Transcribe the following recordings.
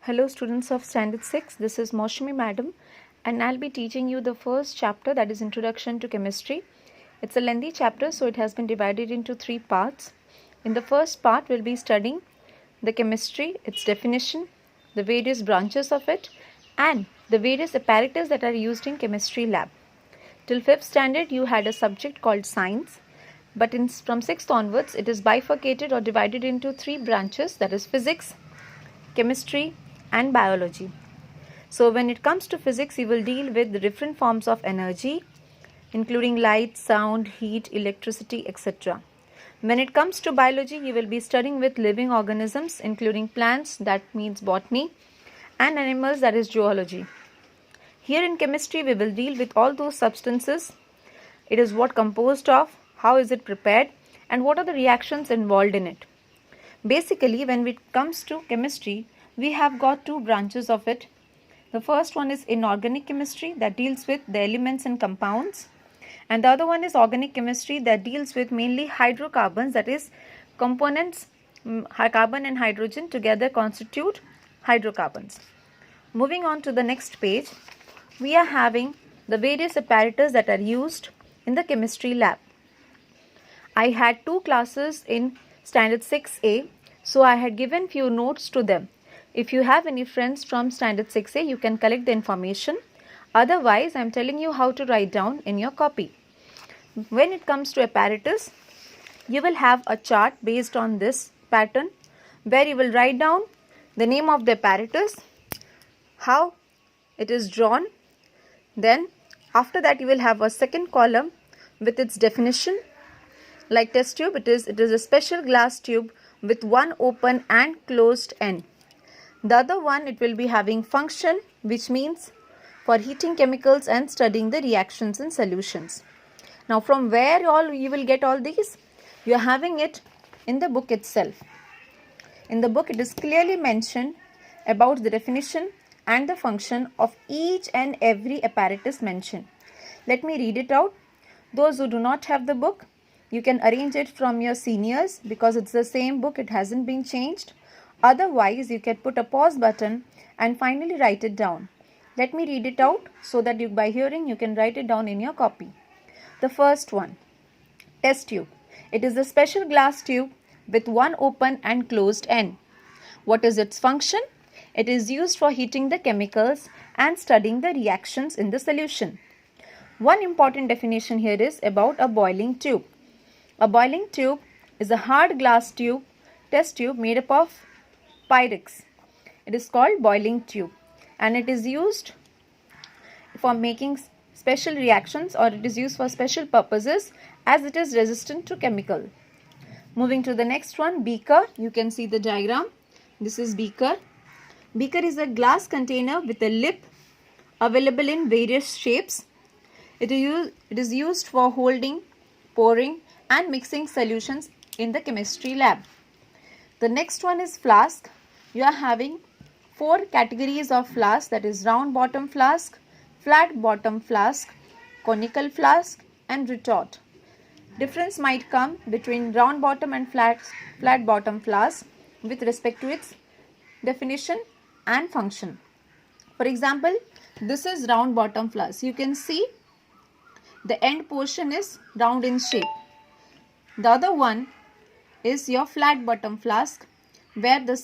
Hello students of Standard 6, this is Moshimi Madam and I'll be teaching you the first chapter, that is Introduction to Chemistry. It's a lengthy chapter, so it has been divided into 3 parts. In the first part, we'll be studying the chemistry, its definition, the various branches of it and the various apparatus that are used in chemistry lab. Till 5th standard you had a subject called science, but from 6th onwards it is bifurcated or divided into 3 branches, that is physics, chemistry and biology. So when it comes to physics, you will deal with the different forms of energy including light, sound, heat, electricity, etc. When it comes to biology, you will be studying with living organisms including plants, that means botany, and animals, that is zoology. Here in chemistry, we will deal with all those substances. It is what composed of, how is it prepared, and what are the reactions involved in it. Basically, when it comes to chemistry, we have got 2 branches of it. The first one is inorganic chemistry, that deals with the elements and compounds, and the other one is organic chemistry, that deals with mainly hydrocarbons, that is components, carbon and hydrogen together constitute hydrocarbons. Moving on to the next page, we are having the various apparatus that are used in the chemistry lab. I had 2 classes in Standard 6A, so I had given few notes to them. If you have any friends from Standard 6A, you can collect the information. Otherwise, I am telling you how to write down in your copy. When it comes to apparatus, you will have a chart based on this pattern where you will write down the name of the apparatus, how it is drawn. Then after that you will have a second column with its definition. Like test tube, it is a special glass tube with one open and closed end. The other one, it will be having function, which means for heating chemicals and studying the reactions in solutions. Now from where all you will get all these? You are having it in the book itself. In the book it is clearly mentioned about the definition and the function of each and every apparatus mentioned. Let me read it out. Those who do not have the book, you can arrange it from your seniors because it's the same book, it hasn't been changed. Otherwise, you can put a pause button and finally write it down. Let me read it out so that you, by hearing, you can write it down in your copy. The first one, test tube. It is a special glass tube with one open and closed end. What is its function? It is used for heating the chemicals and studying the reactions in the solution. One important definition here is about a boiling tube. A boiling tube is a hard glass tube, test tube made up of Pyrex. It is called boiling tube and it is used for making special reactions, or it is used for special purposes as it is resistant to chemical. Moving to the next one, beaker. You can see the diagram. This is beaker. Beaker is a glass container with a lip available in various shapes. It is used for holding, pouring and mixing solutions in the chemistry lab. The next one is flask. You are having 4 categories of flask, that is round bottom flask, flat bottom flask, conical flask and retort. Difference might come between round bottom and flat bottom flask with respect to its definition and function. For example, this is round bottom flask. You can see the end portion is round in shape. The other one is your flat bottom flask where the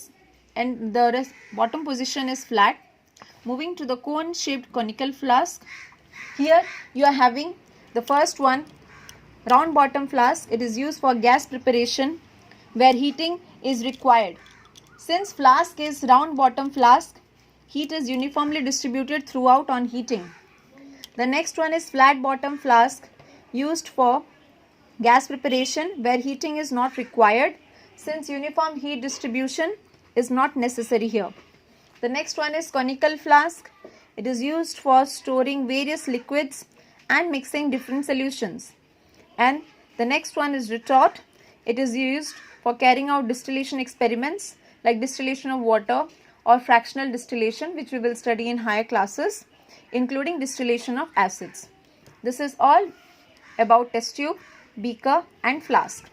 bottom position is flat. Moving to the cone shaped conical flask. Here you are having the first one, round bottom flask. It is used for gas preparation where heating is required. Since flask is round bottom flask, heat is uniformly distributed throughout on heating. The next one is flat bottom flask, used for gas preparation where heating is not required since uniform heat distribution is not necessary here. The next one is conical flask. It is used for storing various liquids and mixing different solutions. And the next one is retort. It is used for carrying out distillation experiments like distillation of water or fractional distillation, which we will study in higher classes, including distillation of acids. This is all about test tube, beaker and flask.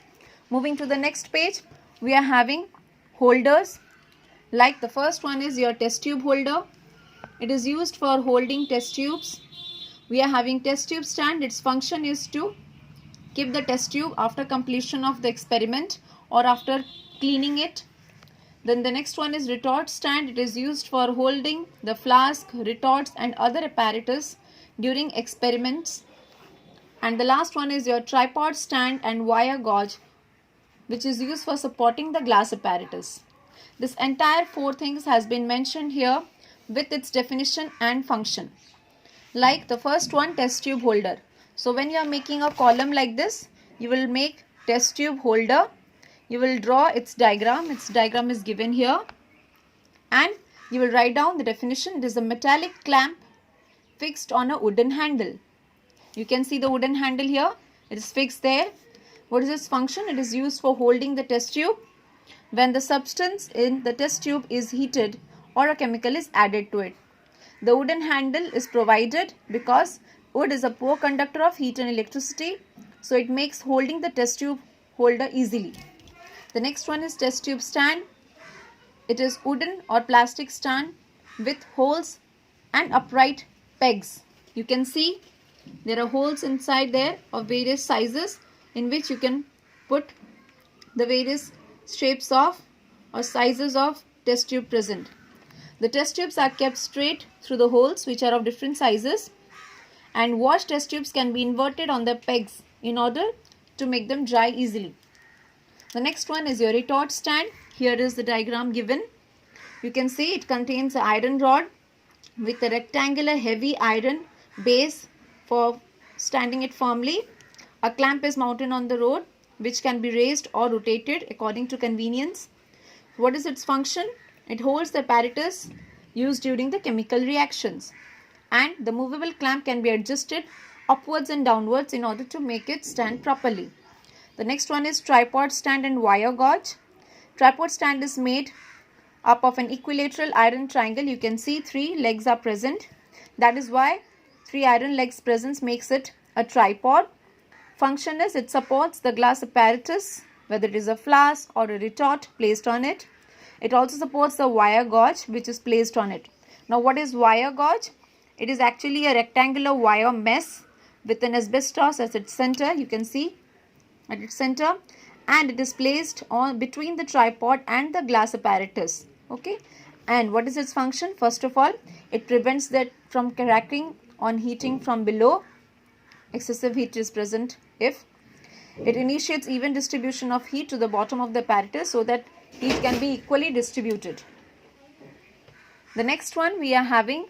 Moving to the next page, we are having holders. Like the first one is your test tube holder. It is used for holding test tubes. We are having test tube stand. Its function is to keep the test tube after completion of the experiment or after cleaning it. Then the next one is retort stand. It is used for holding the flask, retorts and other apparatus during experiments. And the last one is your tripod stand and wire gauge, which is used for supporting the glass apparatus. This entire 4 things has been mentioned here with its definition and function. Like the first one, test tube holder. So when you are making a column like this, you will make test tube holder. You will draw its diagram. Its diagram is given here. And you will write down the definition. It is a metallic clamp fixed on a wooden handle. You can see the wooden handle here. It is fixed there. What is its function? It is used for holding the test tube when the substance in the test tube is heated or a chemical is added to it. The wooden handle is provided because wood is a poor conductor of heat and electricity, so it makes holding the test tube holder easily. The next one is test tube stand. It is wooden or plastic stand with holes and upright pegs. You can see there are holes inside there of various sizes in which you can put the various shapes of or sizes of test tube present. The test tubes are kept straight through the holes which are of different sizes, and washed test tubes can be inverted on the pegs in order to make them dry easily. The next one is your retort stand. Here is the diagram given. You can see it contains an iron rod with a rectangular heavy iron base for standing it firmly. A clamp is mounted on the rod which can be raised or rotated according to convenience. What is its function? It holds the apparatus used during the chemical reactions, and the movable clamp can be adjusted upwards and downwards in order to make it stand properly. The next one is tripod stand and wire gauge. Tripod stand is made up of an equilateral iron triangle. You can see 3 legs are present. That is why 3 iron legs presence makes it a tripod. Function is it supports the glass apparatus, whether it is a flask or a retort placed on it. It also supports the wire gauge which is placed on it. Now what is wire gauge? It is actually a rectangular wire mesh with an asbestos as its center. You can see at its center, and it is placed on between the tripod and the glass apparatus. Okay, and what is its function? First of all, it prevents that from cracking on heating from below. Excessive heat is present if. It initiates even distribution of heat to the bottom of the apparatus so that heat can be equally distributed. The next one, we are having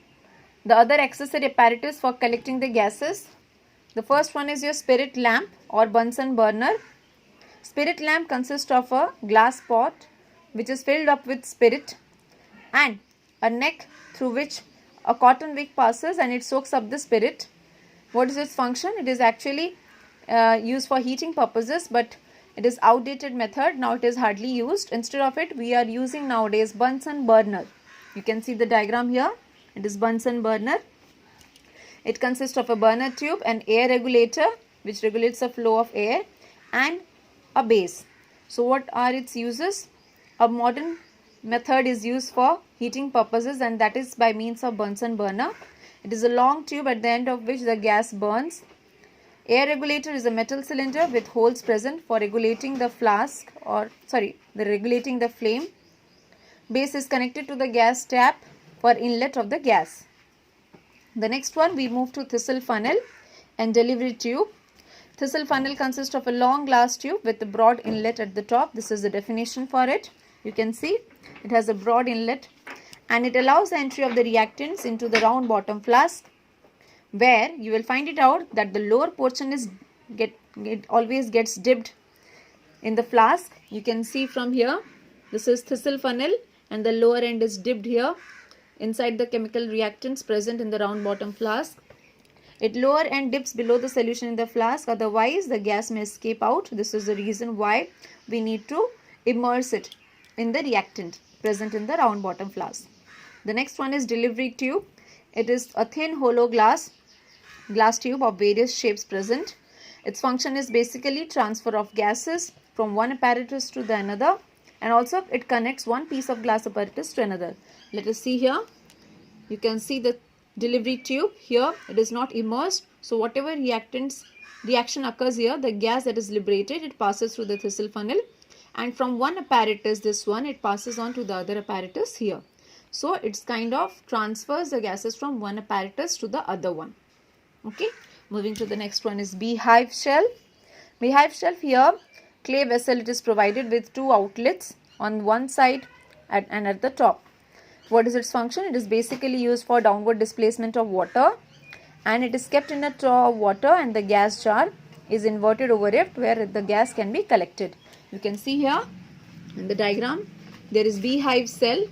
the other accessory apparatus for collecting the gases. The first one is your spirit lamp or Bunsen burner. Spirit lamp consists of a glass pot which is filled up with spirit and a neck through which a cotton wick passes and it soaks up the spirit. What is its function? It is actually used for heating purposes, but it is outdated method. Now it is hardly used. Instead of it, we are using nowadays Bunsen burner. You can see the diagram here. It is Bunsen burner. It consists of a burner tube, an air regulator which regulates the flow of air, and a base. So what are its uses? A modern method is used for heating purposes, and that is by means of Bunsen burner. It is a long tube at the end of which the gas burns. Air regulator is a metal cylinder with holes present for regulating the regulating the flame. Base is connected to the gas tap for inlet of the gas. The next one, we move to thistle funnel and delivery tube. Thistle funnel consists of a long glass tube with a broad inlet at the top. This is the definition for it. You can see it has a broad inlet and it allows the entry of the reactants into the round bottom flask, where you will find it out that the lower portion is always gets dipped in the flask. You can see from here, this is thistle funnel and the lower end is dipped here inside the chemical reactants present in the round bottom flask. It lower end dips below the solution in the flask, otherwise the gas may escape out. This is the reason why we need to immerse it in the reactant present in the round bottom flask. The next one is delivery tube. It is a thin hollow glass tube of various shapes present. Its function is basically transfer of gases from one apparatus to the another. and also it connects one piece of glass apparatus to another. Let us see here. You can see the delivery tube here. It is not immersed. So whatever reaction occurs here, the gas that is liberated, it passes through the Thistle funnel, and from one apparatus, this one, it passes on to the other apparatus here. So it's kind of transfers the gases from one apparatus to the other one. Okay. Moving to the next one is beehive shell. Beehive shell here, clay vessel, it is provided with two outlets on one side and at the top. What is its function? It is basically used for downward displacement of water, and it is kept in a trough of water, and the gas jar is inverted over it where the gas can be collected. You can see here in the diagram, there is beehive cell,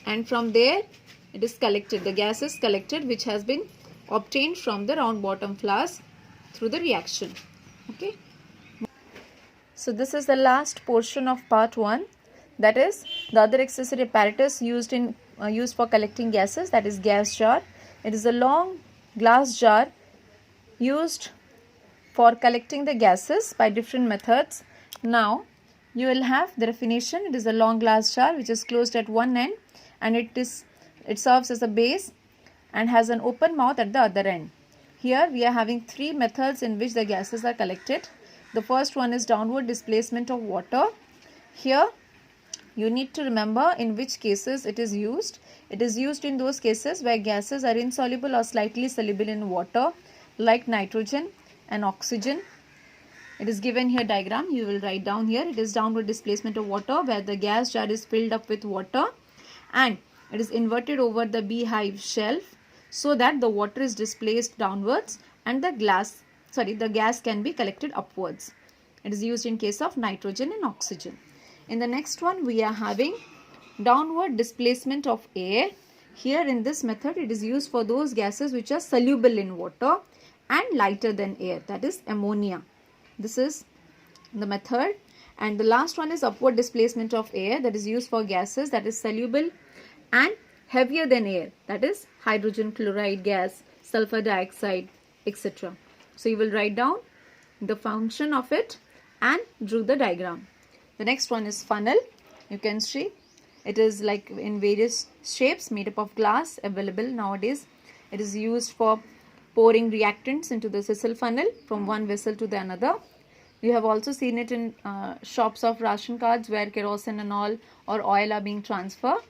and from there it is collected. The gas is collected which has been obtained from the round bottom flask through the reaction. Okay. So this is the last portion of part 1. That is the other accessory apparatus used for collecting gases, that is gas jar. It is a long glass jar used for collecting the gases by different methods. Now you will have the definition. It is a long glass jar which is closed at one end, and it serves as a base and has an open mouth at the other end. Here we are having 3 methods in which the gases are collected. The first one is downward displacement of water. Here you need to remember in which cases it is used. It is used in those cases where gases are insoluble or slightly soluble in water, like nitrogen and oxygen. It is given here diagram. You will write down here. It is downward displacement of water where the gas jar is filled up with water and it is inverted over the beehive shelf so that the water is displaced downwards and the gas can be collected upwards. It is used in case of nitrogen and oxygen. In the next one we are having downward displacement of air. Here in this method it is used for those gases which are soluble in water and lighter than air, that is ammonia. This is the method. And the last one is upward displacement of air, that is used for gases that is soluble and heavier than air, that is hydrogen chloride gas, sulfur dioxide, etc. So you will write down the function of it and draw the diagram. The next one is funnel. You can see it is like in various shapes made up of glass, available nowadays. It is used for pouring reactants into the Thistle funnel from one vessel to the another. You have also seen it in shops of ration cards where kerosene and all or oil are being transferred.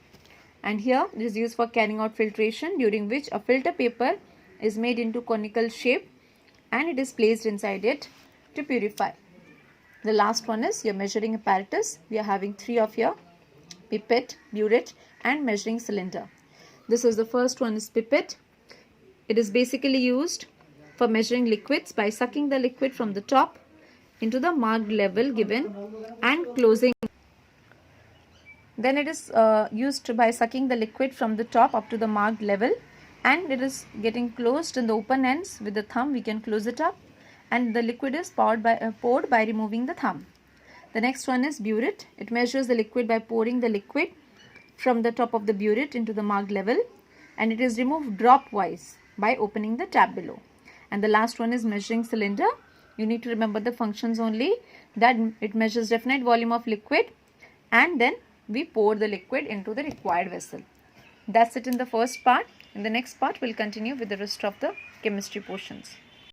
And here it is used for carrying out filtration, during which a filter paper is made into conical shape and it is placed inside it to purify. The last one is your measuring apparatus. We are having 3 of here: pipette, burette and measuring cylinder. This is the first one is pipette. It is basically used for measuring liquids by sucking the liquid from the top into the marked level given and closing. Then it is used by sucking the liquid from the top up to the marked level, and it is getting closed in the open ends. With the thumb we can close it up and the liquid is poured by removing the thumb. The next one is burette. It measures the liquid by pouring the liquid from the top of the burette into the marked level, and it is removed drop-wise by opening the tap below. And the last one is measuring cylinder. You need to remember the functions only, that it measures definite volume of liquid and then we pour the liquid into the required vessel. That's it in the first part. In the next part we'll continue with the rest of the chemistry portions.